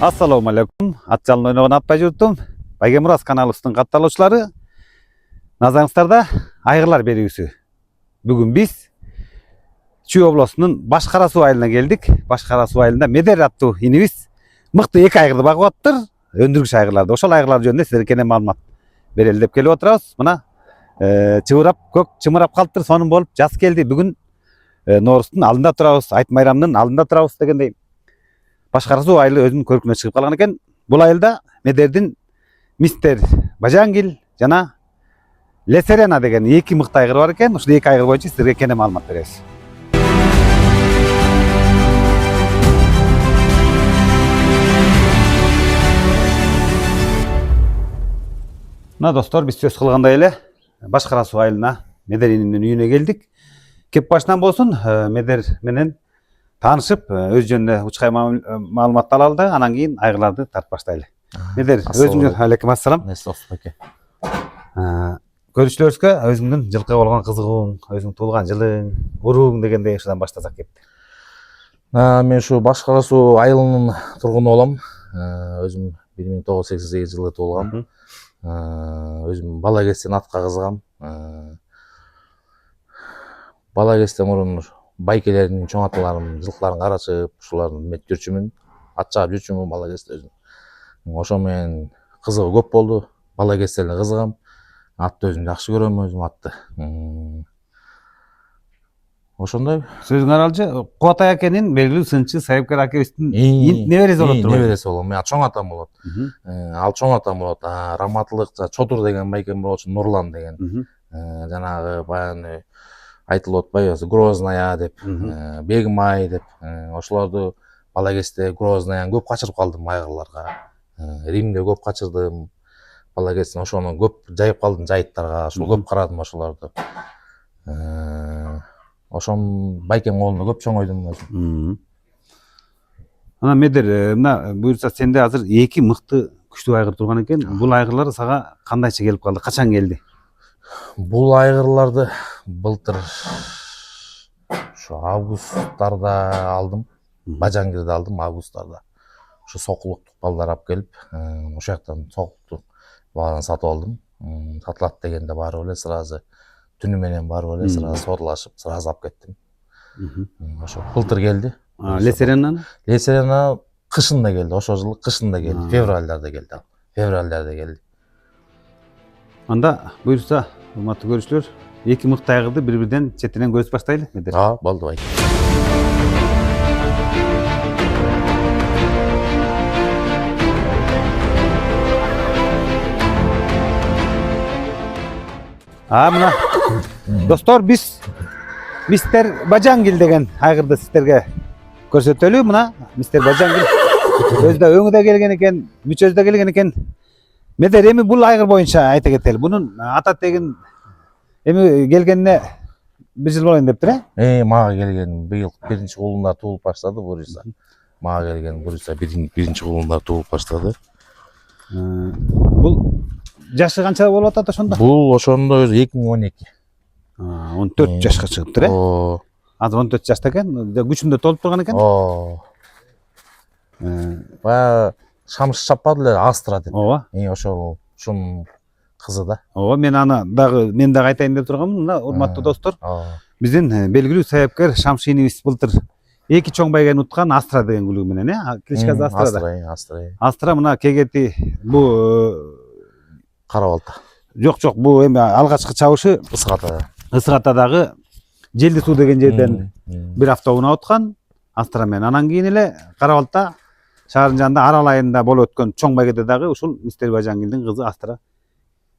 Assalamu alaikum. Атчалын ойнаған атпай жүрдім. Байгемұрас каналыбыздың катталуучулары. Назарыңыздарда айгырлар берүүсү. Бүгүн биз Чүй облусунун Башкарасуу айылына келдик. Башкарасуу айылында Медер аттуу инибиз мыкты эки айгырды багып аттыр. Өндүргүч айгырларды. Ошол айгырлар жөнүндө силерге кене маалымат берели деп келип отурабыз. Мына чыбырап, көк чымырап калыптыр. Сонун болуп жаз келди. Бүгүн Ноорустун алдында турабыз, Айт майрамынын алдында турабыз дегендей. Башкарасуу айылы өзүнүн көркүнө чыгып калган экен. Бул айылда Медердин мистер Бажангил жана Лесерена деген эки мыкты айгыр бар экен. Ушул эки айгыр боюнча силерге кене маалымат беребиз. Мына достор, биз сөз кылгандай эле Башкарасуу айылына Медеринин үйүнө келдик. Кеп башынан болсун Медер менен таанышып, өз жөнүндө учкай маалымат алалы, анан кийин айгырларды тартып баштайлы. Медер, өзүңүз алейкум ассалам. Эсте Көрүүчүлөрүбүзгө өзүңдүн жылкыга болгон кызыгууң, өзүң туулган жылың, урууң дегендей ушудан баштасак кепти. Мен ушу Башкарасуу айылынын тургуну болом. Өзүм 1988 жылы туулгам. Өзүм бала кезден атка кызыгам. Бала кезден мурун байкелердин чоң аталарым жылкыларын карачып, ушулардын мет жүрчүмүн, ат чаап жүрчүмүн бала кезде өзүм. Ошо менен кызыгуу көп болду. Бала кезден эле кызыгам. Атты өзүм жакшы көрөм, өзүм атты. Ошондой. Сөзүң аралчы, Кубатай акенин белгилүү сынчы Сайыпкер акебиздин небереси болот турбайбы? Небереси болом. Мен чоң атам болот. Ал чоң атам болот. Раматылык Чотур деген байкем болчу, Нурлан деген. Жанагы баягы айтылып атпайбы, Грозная деп, Бегмай деп, ошолорду бала кезде Грознаян көп качырып калдым айгырларга. Римде көп качырдым. Бала кезден ошону көп жайып калдым жайыттарга, ошол көп карадым ошолорду. Ошон байкем колунда көп чоңойдум өзүм. Ана Медер, мына буюрса сенде азыр эки мыкты күчтүү айгыр турган экен. Бул айгырлар сага кандайча келип калды? Качан келди? Бул айгырларды былтыр ушу августтарда алдым. Бажангирди алдым августтарда. Ушу сокулуктук балдар алып келип, ошол жактан сокулуктук баланы сатып алдым. Сатылат дегенде барып эле сразу түнү менен барып эле сразу содалашып, сразу алып кеттим. Ошо былтыр келди. Лесерена кышында келди, ошол жылы кышында келди, февралдарда келди. Февралдарда келди. Анда буюрса, урматтуу көрүүчүлөр, эки мыкты айгырды бири-биринен четинен көрүп баштайлы, Медер. Болду бай. Мына достор, биз мистер Бажангил деген айгырды сиздерге көрсөтөлү. Мына мистер Бажангил өзү да өңү да келген экен, мүчөсү да келген экен. Медер, эми бул айгыр боюнча айта кетели. Бунун ата тегин эми келгенине бир жыл болайын дептир, Мага келген быйыл биринчи кулундар туулуп баштады буюрса. Мага келген буюрса биринчи кулундар туулуп баштады. Бул жашы канча болуп атат ошондо? Бул ошондо өзү 2012. 14 жашка чыгыптыр, Азыр 14 жашта экен, күчүндө толуп турган экен. Баягы шамшы чаппады эле Астра деп. Ошол ушунун кызы да. Мен аны дагы айтайын деп турганмын. Мына урматтуу достор, биздин белгилүү Сайыпкер Шамшы инибиз былтыр эки чоң байгени уткан Астра деген күлүгү менен, кличкасы Астра. Астра мына кегети бу кара балта. Жок, бу эми алгачкы чабышы Ысык-Атадагы Желди суу деген жерден бир автоунаа уткан Астра менен. Анан кийин эле кара балта шаардын жанында Арал айында болуп өткөн чоң байгеде дагы ушул мистер Бажангилдин кызы Астра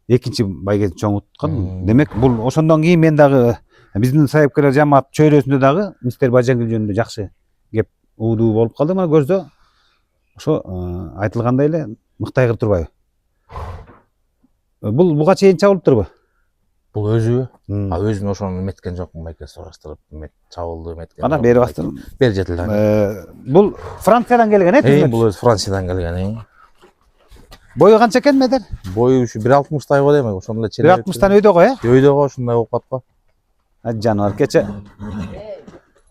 экинчи байгедин чоң уткан. Демек, бул ошондон кийин мен дагы биздин Сайыпкерлер жамаат чөйрөсүндө дагы мистер Бажангил жөнүндө жакшы кеп угдуу болуп калды. Мына көрсө, ошо айтылгандай эле мыкты айгыр турбайбы? Бул буга чейин чабылып турбу? Бул өзүбү? Өзүн ошону эметкен жокмун, байке сураштырып, чабылды эметкен. Ана бери бастыр. Бери жетилген. Бул Франциядан келген, Бул өзү Франциядан келген. Бою канча экен, Медер? Бою ушу 1.60 го дейм, ошондой эле. 1.60 өйдө го, Өйдө го, ушундай болуп калат го. Жаныбар кече.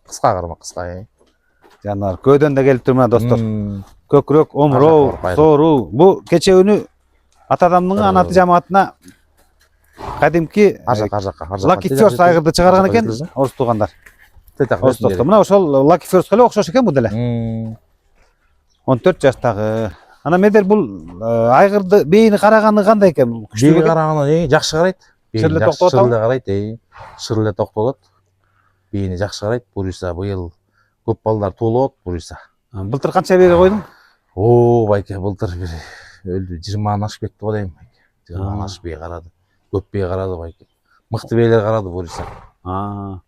Кыска карма, кыска. жаныбар. Көөдөн да келип тур мына достор. Көкүрөк, Ажак омуроо, бар, соору. Бу кече үнү ата адамдын анаты жамаатына кадимки Lucky First айгырды чыгарган экен орус туугандар. Орус достор. Мына ошол Lucky First'ка эле окшош экен бу деле. 14 жаштагы. Ана медер бул айгырды бейини караганы кандай экен? Бейини караганы жакшы карайт. Шырлы токтолот. Шырлы карайт, шырлы токтолот. Бейини жакшы карайт. Буюрса быйыл көп балдар туулот, буюрса. Былтыр канча бейге койдуң? О, байке, былтыр бир өлдү 20 ашып кетти го дейм. 20 ашып бей карады. Көп бей карады байке. Мыкты бейлер карады буюрса.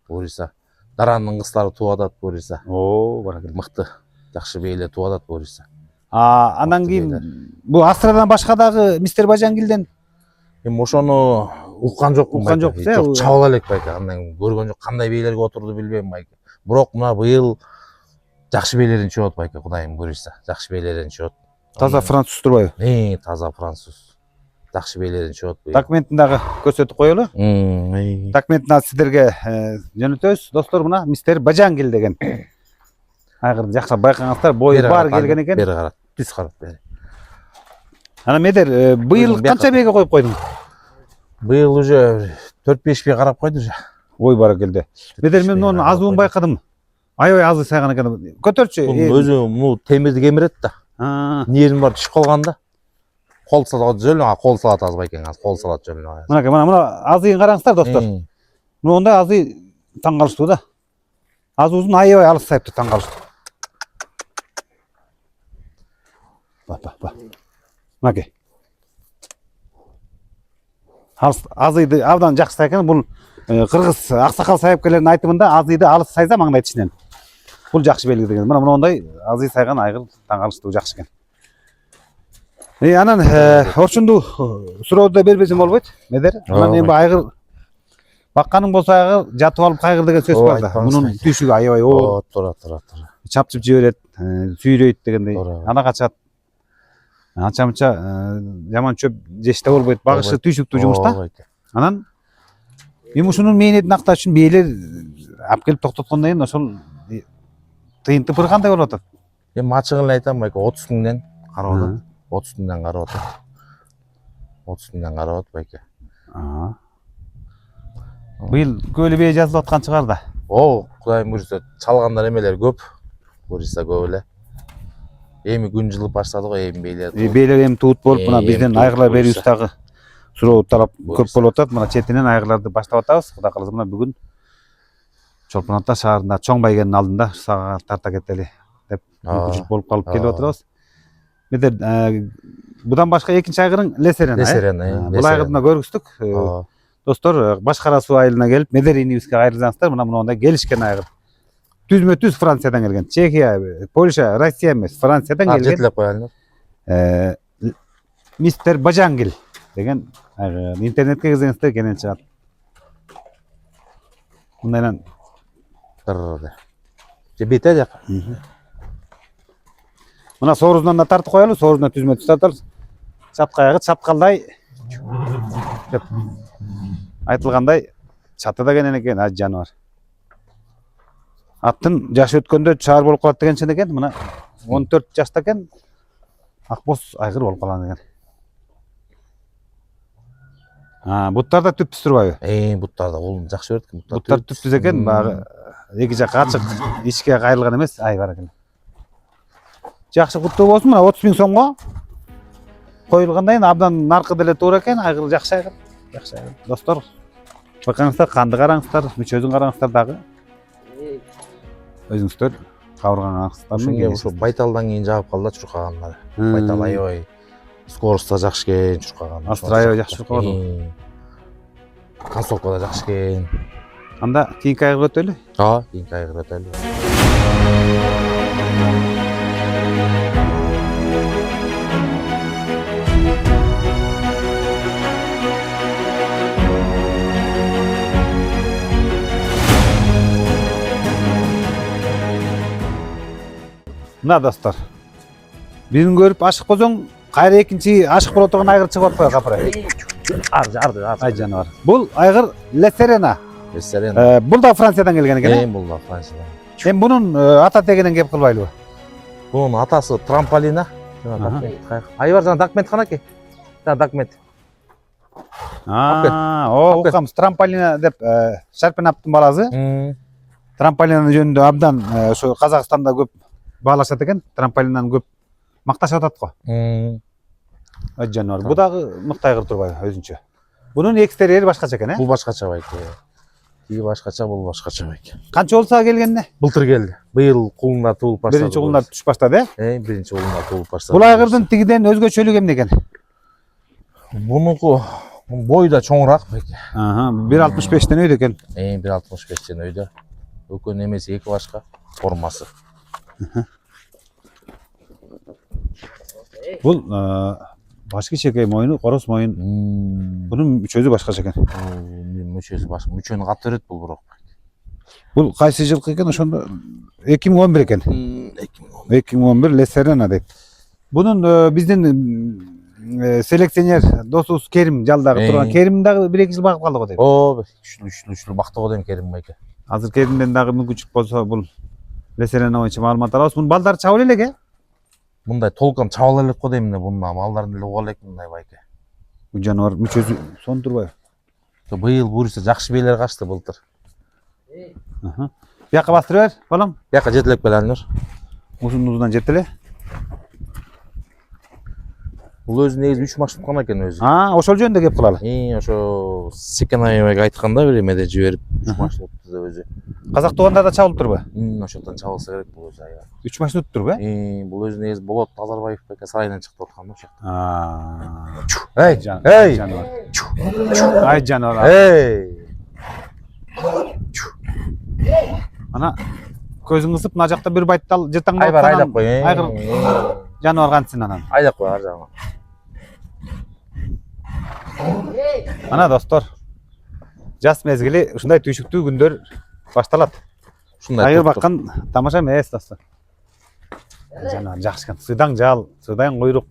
Буюрса. Даранын кыздары тууп атат буюрса. О, баракелде. Мыкты. Жакшы бейлер тууп атат буюрса. Андан кийин бу Астрадан башка дагы мистер Бажангилден Эми ошону уккан жокмун. Уккан жокпуз, Жок, чабыла элек байке. Андан көргөн жок, кандай бейлерге отурду билбейм байке. Бирок мына быйыл жакшы бейлерден чыгып байке, кудайым буюрса. Жакшы бейлерден чыгып. таза француз турбайбы? Таза француз. Жакшы бейлерден чыгып. Документин дагы көрсөтүп коелу. Документин сиздерге жөнөтөбүз. Достор, мына мистер Бажангил деген айгырды жакшы байкаңыздар, бою бар келген экен. Бери карат, түз карат бери. Ана медер быйыл канча бейге коюп койдуң? Быйыл уже 4-5 бей карап койду уже. Ой, баракелде. Медер мен мунун азуун байкадым. Аябай азы сайган экен. Көтөрчү. Өзү муну темирди кемирет да. Нерим бар түшүп калган да. Кол салат жөлүн, кол салат аз байкең, аз кол салат жөлүн. Мына азыйын караңыздар достор. Мына ондай азый таң калыштуу да. Азуузун аябай алыс сайыптыр, таң калыштуу. Ба. Маке. Азыйды абдан жакшы сайкан. Бул кыргыз аксакал сайыпкерлердин айтымында азыйды алыс сайса маңдай тишинен. Бул жакшы белги деген. Мына мондай азый сайган айгыр таң калыштуу жакшы экен. Анан орчунду сурооду да бербесем болбойт, медер. Анан эми айгыр бакканың болсо айгыр жатып алып кайгыр деген сөз бар да. Мунун түйшүгү аябай тура. Чапчып жиберет, сүйрөйт дегендей. Ана качат. Анча-мынча жаман чөп жеште болбойт. Багышы түйшүктүү жумушта. Анан эми ушунун мээнетин акташ үчүн бейлер алып келип токтоткондон кийин ошол тыйынтыпыр кандай болуп атат? Эми ачыгын эле айтам байке, 30 миңден карап атат. 30 миңден карап атат. 30 миңден карап атат байке. Быйыл көөлү бээ жазылып аткан чыгар да. Кудайым буюрса, чалгандар эмелер көп. Буюрса көп эле. Эми күн жылып баштады го, эми бейлер. Бейлер эми туут болуп, мына бизден айгырлар берүүбүз дагы суроо талап көп болуп атат. Мына четинен айгырларды баштап атабыз. Кудай кааласа мына бүгүн Чолпон Ата шаарында чоң байгенин алдында сага тарта кетели деп мүмкүнчүлүк болуп калып келип отурабыз. Медер будан башка экинчи айгырың Лесерен. Бул айгырды көргүздүк. Достор, Башкара суу айылына келип, Медер инибизге кайрылсаңыздар, мына мондай келишкен айгыр. Түзмө-түз Франциядан келген. Чехия, Польша, Россия эмес, Франциядан келген. Жетилеп коелу. Мистер Бажангил деген айгыр. Интернетке кирсеңиздер кенен чыгат. Мындайнан бете жак. Мына соорузунан да тартып коелу, соорузунан түзмө-түз тартабыз. Чатка аягы чаткалдай деп айтылгандай чатыда кенен экен жаныбар. Аттын жашы өткөндө чаар болуп калат дегенчен экен. Мына 14 жашта экен. Акбоз айгыр болуп калган экен. Буттар да түп-түз турбайбы? Буттар да ол жакшы берет. Буттар түп-түз экен, багы эки жакка ачык, ичке кайрылган эмес. Ай баракелде. Жакшы куттуу болсун. Мына 30 миң сомго коюлгандан кийин абдан наркы деле туура экен. Айгыр жакшы айгыр. Жакшы айгыр. Достор, бакаңыздар, канды караңыздар, мүчөсүн караңыздар дагы. Өзүңүздөр кабыргаңыздар менен ошо байталдан кийин жагып калды да чуркагандар. Байтал аябай скорость да жакшы экен, чуркаган. Астра аябай жакшы чуркаган. Концовка да жакшы экен. Анда кийинки айгырга өтөлү. Кийинки айгырга өтөлү. Мына достор. Бирин көрүп ашык болсоң, кайра экинчи ашык боло турган айгыр чыгып атпайбы капырай? Арды. Ай жаныбар. Бул айгыр Лесерена. Бул да Франциядан келген экен. Бул да Франциядан. Эми бунун ата тегенен кеп кылбайлыбы? Бунун атасы трамполина. Айбар жана документ канаки. Жана документ. Укамыз трамполина деп Шарпин аптын баласы. Трамполина жөнүндө абдан ошо Казакстанда көп баалашат экен. Трамполинаны көп макташып атат го. Жаныбар. Бу дагы мыкты айгыр турбайбы өзүнчө. Бунун экстерьери башкача экен, Бул башкача байке. Тиги башкача, бул башкача байке. Канча болсо келгенине? Былтыр келди. Быйыл кулунда туулуп баштады. Биринчи кулунда түшүп баштады, биринчи кулунда туулуп баштады. Бул айгырдын тигиден өзгөчөлүгү эмне экен? Бунуку бою да чоңураак байке. 1.65тен өйдө экен. 1.65тен өйдө. Өкөн эмеси эки башка, формасы. Бул баш кичинекей моюну, короз моюн. Бунун мүчөсү башкача экен. Мүчөсү башка. Мүчөнү каты берет бул бирок. Бул кайсы жылкы экен? Ошондо 2011 экен. 2011 Лесерена дейт. Бунун биздин селекционер досубуз Керим жалдагы турган. Керим дагы 1-2 жыл багып калды го дейт. Күчтүү бактыгы дейм Керим байке. Азыр Керимден дагы мүмкүнчүлүк болсо бул Лесерена боюнча маалымат алабыз. Бунун балдары чабыл элек, Мындай толком чабыла элек го дейм, мундан малдарын эле уга элек мындай байке. Бул жаныбар мүчөсү сон турбайбы? Быйыл буюрса жакшы бийлер качты былтыр. Бияка бастырып бер, балам. Бияка жетелеп келеңдер. Ушунуздан жетеле. Бул өзү негизи 3 маршрут гана экен өзү. Ошол жөнүндө кеп кылалы. Ошо Секенаевага айтканда бир эмеде жиберип 3 маршрутты өзү. Казак туугандарда чабылып турбу? Ошондон чабылса керек бул өзү аябай. 3 маршрут турбу, Бул өзү негизи Болот Тазарбаев байке сарайынан чыктып аткан ошо. Ай жаныбар. Ана көзүң кысып, мына жакта бир байттал жыртаңдап аткан. Айдап кой. Айгыр жаныбар кантсын анан. Айдап кой ар жагына. Ана достор, жаз мезгили ушундай түйшүктүү күндөр башталат. Айгыр баккан тамаша эмес достор. Жаныбар жакшы экен. Сыдаң жал, сыдаң куйрук,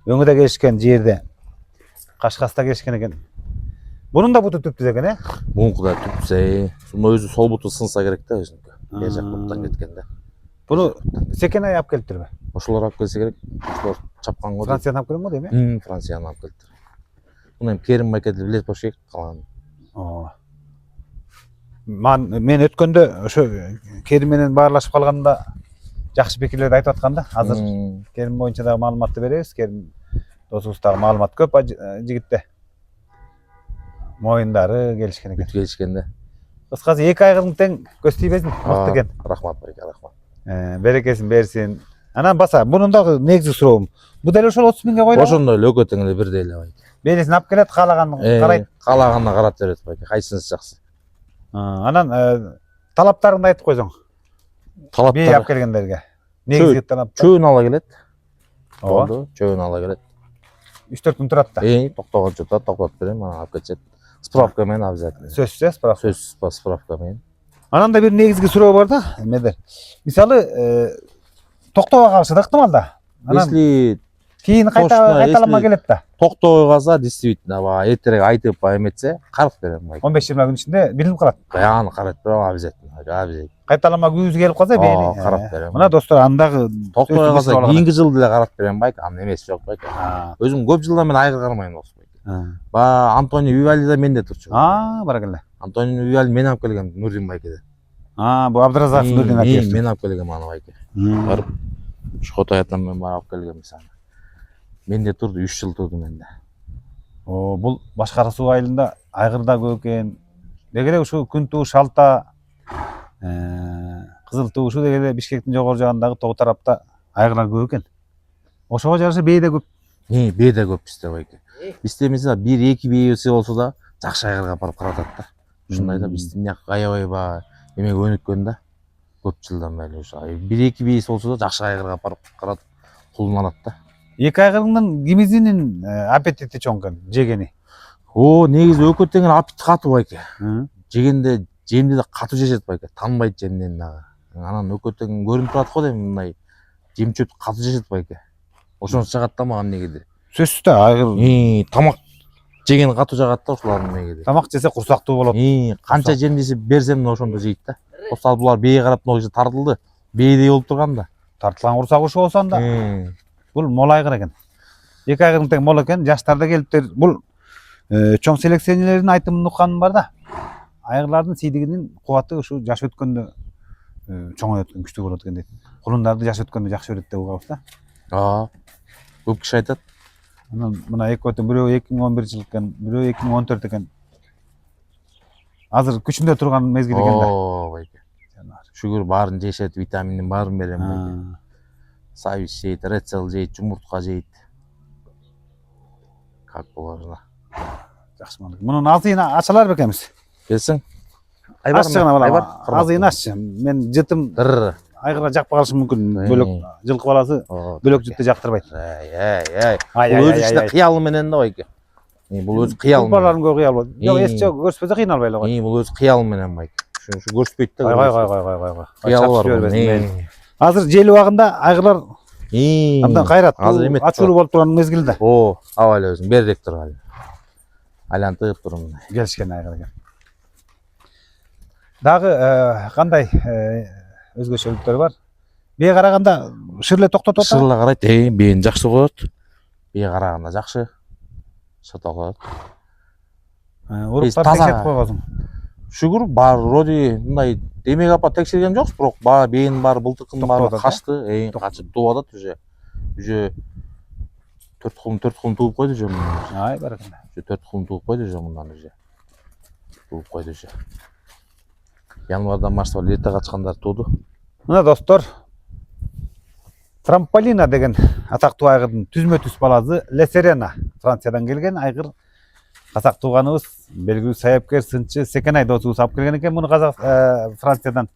өңү да келишкен жерде. Кашкасы да келишкен экен. Бунун да буту түптүз экен, Мунку да түпсө, сонда өзү сол буту сынса керек да өзүнүкү. Бер жак буттан кеткенде. Буну Секенай алып келиптирби? Ошолор алып келсе керек. Ошолор чапкан го. Франциядан алып келген го дейм, Франциядан алып келиптир. Муну эми Керим байкеди билет болуш керек калган. Мен өткөндө ошо Керим менен баарлашып калганда жакшы пикирлерди айтып атканда, азыр Керим боюнча дагы маалыматты беребиз. Керим досубуз дагы маалымат көп жигитте. Моюндары келишкен экен. Келишкенде. Кыскасы эки айгырдын тең көз тийбесин, мыкты экен. Рахмат байке, рахмат. Берекесин берсин. Анан баса, бунун дагы негизги суроом. Бу деле ошол 30 миңге койлоо. Ошондой эле өкөтөң эле бирдей эле байке. Бересин алып келет, каалаганын карайт. Каалаганына карап берет байке. Кайсынысы жакшы? Анан талаптарыңды айтып койсоң. Бей алып келгендерге. Негизги талап. Чөбүн ала келет. Болду, чөбүн ала келет. 3-4 күн турат да. Токтогончо турат, токтотуп берем, анан алып кетет. Справка менен обязательно. Сөзсүз справка. Сөзсүз справка менен. Анан да бир негизги суроо бар да, эмедер. Мисалы, токтобой калышы да ыктымал да. Если кийин кайталанма келет да. Токтобой калса, действительно, баягы эртерээк айтып эметсе, карып берем байке. 15-20 күн ичинде билинип калат. Аны карап берем, обязательно. Кайталанма күүсү келип калса, бейни карап берем. Мына достор, андагы токтобой калса, кийинки жылы деле карап берем байке. Анын эмеси жок байке. Өзүм көп жылдан мен айгыр кармайм болсо байке. Антонио Вивали да менде турчу. Баракалла. Антонио Вивали мен алып келгем Нурдин байкеде. Бу Абдыразак Нурдин акер. Мен алып келгем аны байке. Барып Шотаятан мен барып алып келгем мисалы. Менде турду, 3 жыл турду менде. Бул Башкара суу айылында айгырда көп экен. Деги эле ушу күн туу, шалта, кызыл туу ушу деги эле Бишкектин жогору жагындагы тоо тарапта айгырлар көп экен. Ошого жараша бээ да көп. Бээ да көп бизде байке. Бизде мисалы 1-2 бээси болсо да жакшы айгырга барып каратат да. Ушундай да биздин жак аябай баягы эмеге өнүккөн да. Көп жылдан бери ушу 1-2 бээси болсо да жакшы айгырга барып каратып кулунанат да. Эки айгырдын кимисинин аппетити чоң экен, жегени. Негизи өкөтеңин аппетити катуу байке. Жегенде жемди да катуу жешет байке, танбайт жемден дагы. Анан өкөтең көрүнүп турат го дейм, мындай жем чөптү катуу жешет байке. Ошонусу жагат да мага негизи. Сөзсүз да айгыр тамак жеген катуу жагат да ушулардын негизи. Тамак жесе курсактуу болот. Канча жем жесе берсем да ошондо жейт да. Осал булар бейге карап могу жерде тартылды. Бейдей болуп турганда. Тартылган курсак ушу болсоң да бул мол айгыр экен. 2 айгырдын тең мол экен. Жаштарда келиптер. Бул чоң селекционерлердин айтымын укканым бар да. Айгырлардын сийдигинин кубаты ушу жаш өткөндө чоңойот, күчтүү болот экен дейт. Кулундарды жаш өткөндө жакшы өрөт деп угабыз да. Көп киши айтат. Мына эки өтө бирөө 2011 экен, бирөө 2014 экен. Азыр күчүндө турган мезгил экен да. Байке. Шүгүр баарын жешет, витаминдин баарын берем байке. Савис жейт, рецел жейт, жумуртка жейт. Как положено. Жакшы мал. Мунун азыйын ачалар бекемиз. Келсең. Аччыгына балам. Азыйын аччы. Мен жытым айгырга жакпай калышы мүмкүн. Бөлөк жылкы баласы бөлөк жытты жактырбайт. Бул өз ичинде кыялы менен да байке. Бул өз кыялы. Балаларын көп кыял болот. Жок, эч жок көрсөтпөсө кыйналбай эле кой. Бул өз кыялы менен байке. Şu көрсөтпөйт да. Кой. Кыялы бар. Азыр жел убагында айгырлар абдан кайрат. Ачуулуу болуп турган мезгилде. Аба эле өзүң берирээк тур. Айлантып турмун. Келишкен айгыр экен. Дагы кандай өзгөчөлүктөр бар? Бие караганда шырле токтотот. Шырле карайт. Биен жакшы коет. Бие караганда жакшы. Шыта коет. Уруктар текшерип койгонсуң. Шүгүр бар, вроде мындай демек апа текшерген жокпуз, бирок биенин баары былтыркынын баары качты, качып тууп атат уже. Уже 4 кулун тууп койду уже мындан. Ай баракалла. Уже 4 кулун тууп койду уже мындан уже. Тууп койду уже. Январдан марста лето качкандар тууду. Мына достор, Трамполина деген атактуу айгырдын түзмө-түз баласы Лесерена, Франциядан келген айгыр. Казак тууганыбыз, белгилүү саяпкер, сынчы Секенай досубуз алып келген экен муну Франциядан.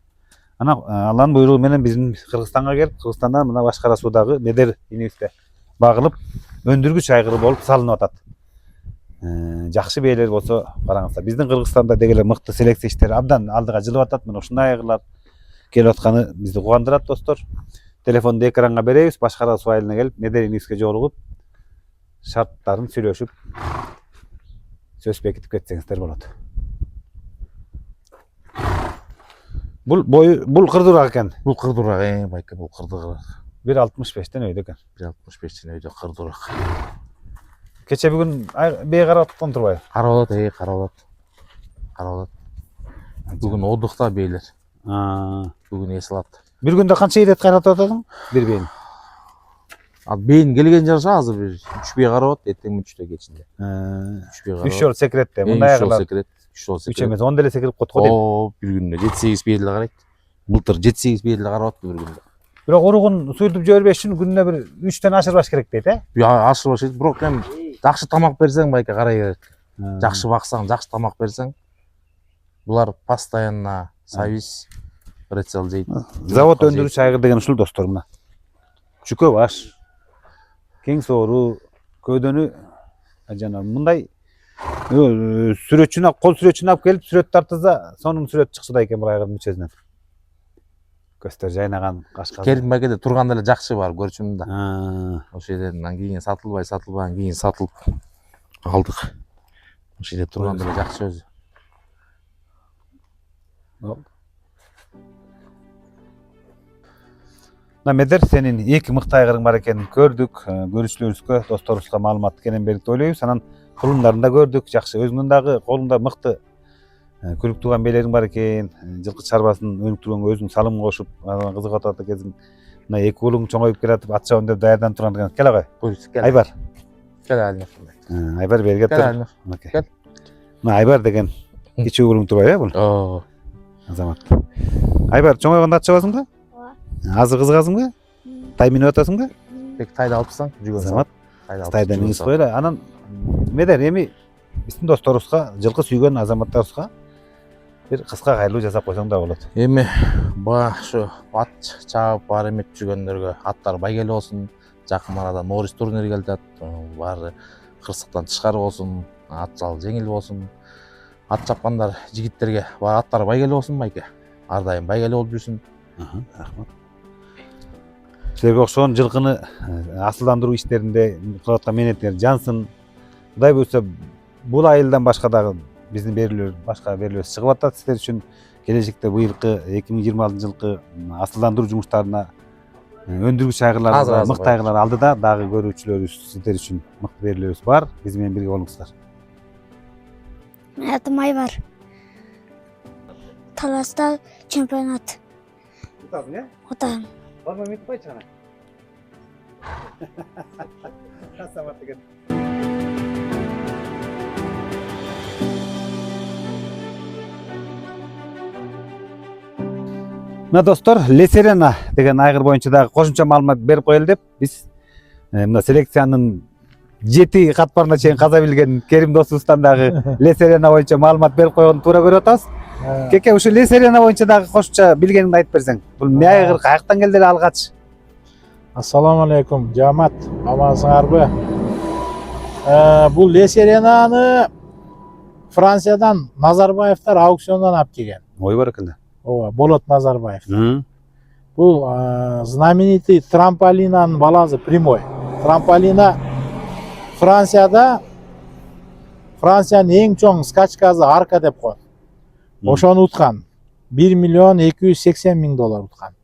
Ана Алланын буйругу менен биздин Кыргызстанга келип, Кыргызстандан мына Башкара суудагы Медер инибизде багылып, өндүргүч айгыры болуп салынып атат. Жакшы бээлер болсо караңыздар. Биздин Кыргызстанда дегеле мыкты селекция иштери абдан алдыга жылып атат. Мына ушундай айгырлар келип атканы бизди кубандырат достор. Телефонду экранга беребиз, Башкара суу айылына келип, Медер инибизге жолугуп, шарттарын сүйлөшүп сөз бекитип кетсеңиздер болот. Бул кырдырак экен. Бул кырдырак, байке, бул кырдырак. 1.65тен өйдө экен. 1.65тен өйдө кырдырак. Кече бүгүн бие карап аткан турбайбы? Карап атат. Бүгүн отдыхта биелер. Бүгүн эс алат. Bir günde kança iret kaynatып атасың? Bir beyin. Beyin келген жарыша азыр 3 бие карап атат, эртең 3тө кечинде. 3 бие карап. 3 жол секретте. Мындай агылар. 3 жол секрет. 3 эмес, 10 деле секирип коет го дейм. Bir күндө 7-8 бие деле карайт. Былтыр 7-8 бие деле карап атты bir күндө. Бирок уругун суйдуп жибербеш үчүн күнүнө bir 3төн ашырбаш керек дейт, Ашырбаш керек, бирок эми жакшы тамак берсең байке карай берет. Жакшы баксаң, жакшы тамак берсең, булар постоянно савис рецел жейт. Завод өндүрүүчү айгыр деген ушул достор мына. Чүкө баш, кең соору, көөдөнү жана мындай сүрөтчүнү, кол сүрөтчүнү алып келип сүрөт тартса, сонун сүрөт чыкчыда экен бул айгырдын мүчөсүнөн. Көздөр жайнаган, кашка. Келин байкеде турганда эле жакшы бар, көрчүмүн да. Ошол жерден кийин сатылбаган кийин сатылып алдык. Ошол жерде турганда эле жакшы өзү. Медер, сенин эки мыкты айгырың бар экенин көрдүк, көрүүчүлөрүбүзгө, досторубузга маалымат кенен бердик деп ойлойбуз. Анан кулундарын да көрдүк, жакшы. Өзүңүн дагы колуңда мыкты күлүк тууган биелериң бар экен. Жылкы чарбасын өнүктүргөнгө өзүң салым кошуп, кызыгып атат экенсиң. Мына эки уулуң чоңоюп келатып, ат чабын деп даярданып турган экен. Кел агай. Кел. Айбар. Кел Алинов. Айбар берге тур. Кел. Мына Айбар деген кичи уулуң турбайбы бул? Азамат. Айбар, чоңойгондо ат чабасың ба? Азыр кызыгасыңбы? Тай минип атасыңбы? Тек тайды алыпсаң, жүгөн сал. Тайдан минис койла. Анан Медер эми биздин досторубузга, жылкы сүйгөн азаматтарыбызга бир кыска кайрылуу жасап койсоң да болот. Эми ошо ат чабып бар эмет жүргөндөргө аттар байгеле болсун. Жакын арада Норис турнири келип атат. Баары кырсыктан тышкары болсун, ат жал жеңил болсун. Ат чапкандар жигиттерге баары аттары байгеле болсун байке. Ар дайым байгеле болуп жүрсүн. Рахмат. Силерге окшогон жылкыны асылдандыруу иштеринде кылып аткан мээнеттер жансын. Кудай буйрса бул айылдан башка дагы биздин берүүлөр, башка берүүлөр чыгып атат силер үчүн. келечекте быйылкы 2026-жылкы асылдандыруу жумуштарына өндүргүч айгырлар, Азыр мыкты айгырлар алдыда, дагы көрүүчүлөрүбүз сиздер үчүн мыкты берүүлөрүбүз бар. Биз менен бирге болуңуздар. Менин атым Айбар. Таласта чемпионат Утасың, э? отайм. Барма метип койчу ана. Красава деген. Мына достор, Лесерена деген айгыр боюнча дагы кошумча маалымат берип коелу деп биз мына селекциянын 7 катмарына чейин каза билген Керим досубуздан дагы Лесерена боюнча маалымат берип койгонду туура көрүп атабыз. Кеке, ушу Лесерена боюнча дагы кошумча билгениңди айтып берсең. Бул эмне айгыр, каяктан келди эле алгач? Ассаламу алейкум, жамаат, амансыңарбы? Бул Лесеренаны Франциядан Назарбаевтар аукциондан алып келген. Ой баракалла. Ооба, Болот Назарбаев. Бул знаменитый трамполинанын баласы прямой. Трамполина Францияда Франциянын эң чоң скачкасы арка деп коет. Ошону уткан. 1 миллион 280 миң доллар уткан.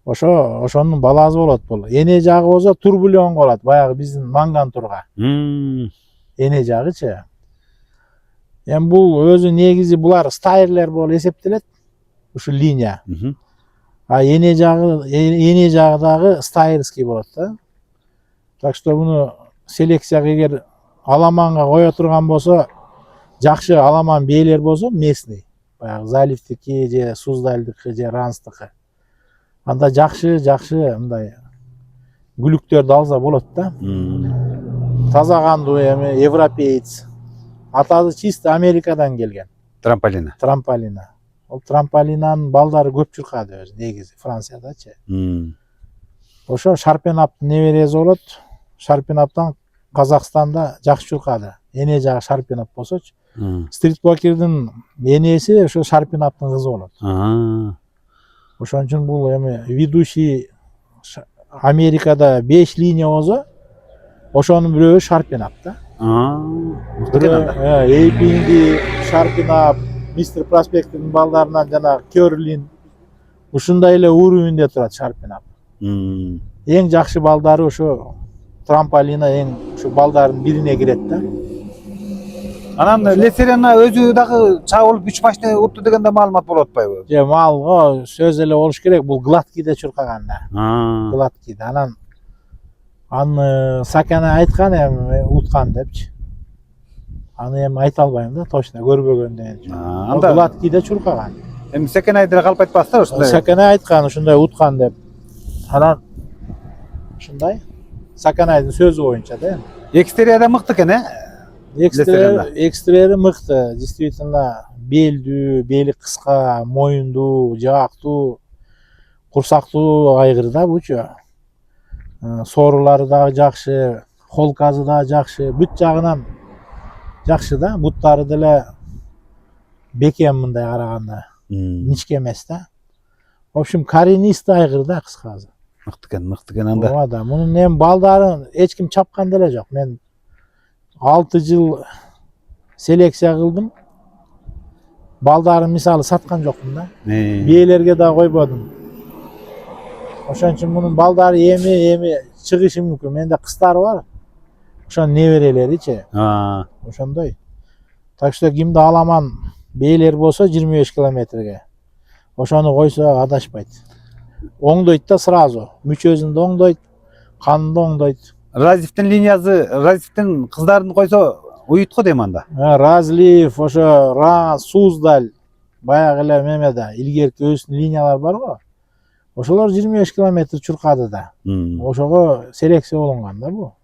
Ошонун баласы болот бул. Эне жагы болсо турбулион болот, баягы биздин манган турга. Эне жагычы. Эми бул өзү негизи булар стайрлер болуп эсептелет. Ушу линия. А эне жагы дагы стайрский болот да. Так что буну селекцияга эгер аламанга кое турган болсо, жакшы аламан бээлер болсо, местный, баягы заливдики же Суздальдыкы же Ранстыкы. Анда жакшы мындай күлүктөрдү алса болот да. Таза кандуу эми европеец. Атасы чисто Америкадан келген. Трамполина. Ол трамполинанын балдары көп чуркады өзү негизи Франциядачы. Ошо Шарпенаптын небереси болот. Шарпенаптан Казакстанда жакшы чуркады. Эне жагы Шарпенап болсочу. Стритпокердин энеси ошо Шарпенаптын кызы болот. Ошон үчүн бул эми ведущий Америкада 5 линия болсо, ошонун бирөө Шарпенап да. Эйпинди, Шарпенап, Мистер Проспекттин балдарынан жана Кёрлин ушундай эле уровеньде турат Шарпенап. Эң жакшы балдары ошо трамполина эң ушу балдардын бирине кирет да. Анан Лесерена өзү дагы чабылып 3 машина утту деген да маалымат болуп атпайбы? Же малго сөз эле болуш керек, бул гладкийде чуркаган да. Гладкийде. Анан аны Сакана айткан эми уткан депчи. Аны эми айта албайм да, точно көрбөгөндөн кийин. Анда гладкийде чуркаган. Эми Сакана деле калп айтпастыр ушундай. Сакана айткан ушундай уткан деп. Анан ушундай Саканайдын сөзү боюнча да. Экстерияда мыкты экен, э? Экстерьери мыкты, действительно белдүү, бели кыска, моюндуу, жаактуу, курсактуу айгыр да бучу. Соорулары дагы жакшы, холказы дагы жакшы, бүт жагынан жакшы да, буттары деле бекем мындай караганда. Ничке эмес да. В общем, коренистый айгыр да кыскасы. Мыкты экен анда. Ооба да, мунун эми балдарын эч ким чапкан деле жок. Мен 6 жыл селекция кылдым. Балдарын мисалы саткан жокмун да. Бээлерге да койбодум. Ошон үчүн мунун балдары эми чыгышы мүмкүн. Менде кыздары бар. Ошонун неберелеричи. Ошондой. Так что кимде аламан бээлер болсо 25 километрге. Ошону койсо адашпайт. Оңдойт да сразу. Мүчөсүн да оңдойт, канын да оңдойт. Разивдин линиясы, Разивдин кыздарын койсо уют го дейм анда. Разлив, ошо Суздаль, баягы эле мемеде илгерки өзүнүн линиялар бар го. Ошолор 25 километр чуркады да. Ошого селекция болгон да бу.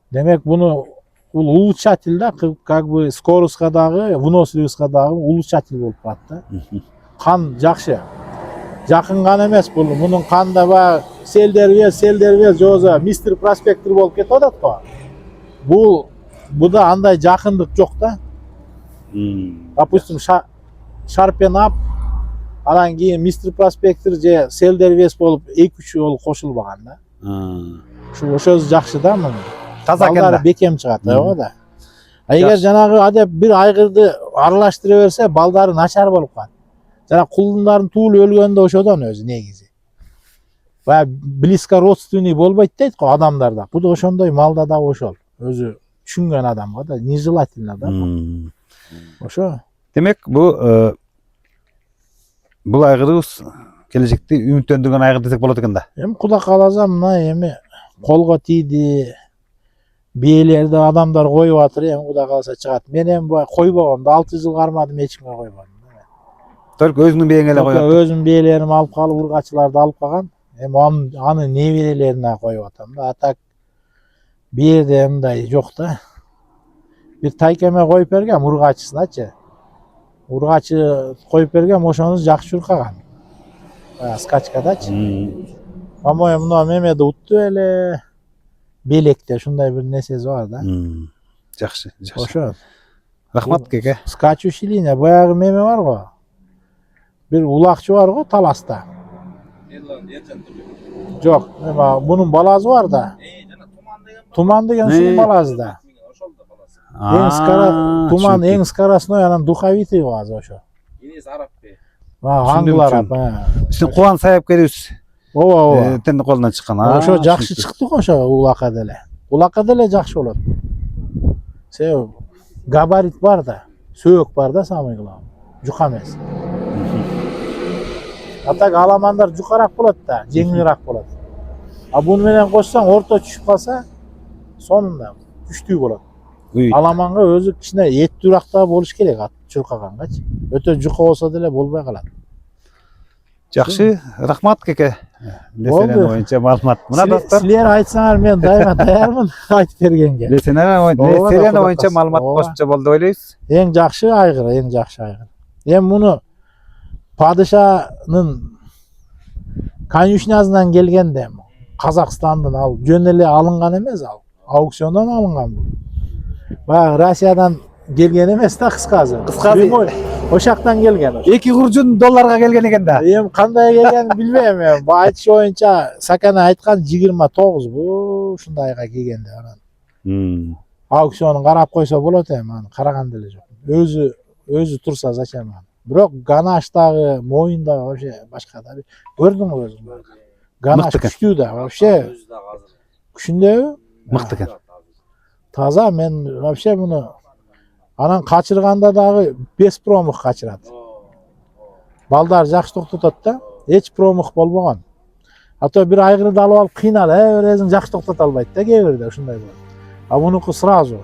Демек буну бул улучшатель да, как бы скоростка дагы, выносливостька дагы улучшатель болуп калат да. Кан жакшы. Жакын кан эмес бул. Мунун канда баягы селдербез, жозо Мистер Проспектор болуп кетип атат го. Буда андай жакындык жок да. Допустим, Шарпенап, анан кийин Мистер Проспектор же Селдервес болуп 2-3 жолу кошулбаган да. Ошо жакшы да муну. Таза экен да. Бекем чыгат, ооба да. Эгер Жакшы. жанагы адеп бир айгырды аралаштыра берсе, балдары начар болуп калат. Жана кулундардын туулу өлгөнү да ошодон өзү негизи. Баягы близко родственный болбойт дейт го адамдарда. Бул да ошондой, малда да ошол. Өзү түшүнгөн адамга да нежелательно да. Ошо. Демек, бул айгырыбыз келечекте үмүттөндүргөн айгыр десек болот экен да. Эми Куда кааласа мына эми колго тийди. Биелерди адамдар коюп атыр, эми Куда кааласа чыгат. Мен эми бай койбогом да 6 жыл кармадым, эч кимге койбодум. Только өзүнүн бээңе эле коёт. Өзүм биелеримди алып калып, ургачыларды алып калгам. Эми аны неберелерине коюп атам да. А так биерде мындай жок да. Бир тайкеме коюп бергем ургачысыначы. Ургачы коюп бергем, ошону жакшы чуркаган. Скачкадачы. По-моему, мына мемеди утту эле. Белекте ушундай бир нерсеси бар да. Жакшы, жакшы. Ошо. Рахмат кеке. Скачущий линия, баягы меме бар го. Бир улакчы бар го Таласта. Жок, эми бунун баласы бар да. Туман деген ушунун баласы да. Туман эң скоростной, анан духовитый го азыр ошо. Энеси араппы. Аңгыл арап. Биздин Кубан саяпкерибиз. Ооба. Тендин колунан чыккан. Ошо жакшы чыкты го ошо улакка деле. Улакка деле жакшы болот. Себеби габарит бар да, сөөк бар да самый главный. Жука эмес. А так аламандар жукарак болот да, жеңилирээк болот. А буну менен кошсоң орто түшүп калса, сонунда күчтүү болот. Аламанга өзү кичине эттүүрөөк да болуш керек ат чуркагангачы. Өтө жука болсо деле болбой калат. Жакшы, рахмат кеке. Лесенен боюнча маалымат. Мына достор, Силер айтсаңар мен дайыма даярмын айтып бергенге. Лесенен боюнча маалымат кошумча болду деп ойлойбуз. Эң жакшы айгыр, эң жакшы айгыр. Эми муну падышанын конюшнясынан келгенде Казакстандын ал жөн эле алынган эмес, ал аукциондон алынган бул. Баягы Россиядан келген эмес да кыскасы. Прямой ошактан келген. 2 куржун долларга келген экен да. Эми кандай келгенин билбейм эми. Айтыш боюнча Сакана айткан 29 бу ушундайга келгенде анан. Аукционун карап койсо болот эми, аны караган деле жок. Өзү турса зачем аны. Бирок ганаштагы, моюндагы вообще башка да. Көрдүңбү өзүң? Ганаш күчтүү да, вообще. Күчүндөбү? Мыкты экен. Таза, мен вообще муну анан качырганда дагы 5 промах качырат. Балдар жакшы токтотот да, эч промах болбогон. А то бир айгырды алып алып кыйнап, өзүң жакшы токтото албайт да, кээ бирде ушундай болот. А мунуку сразу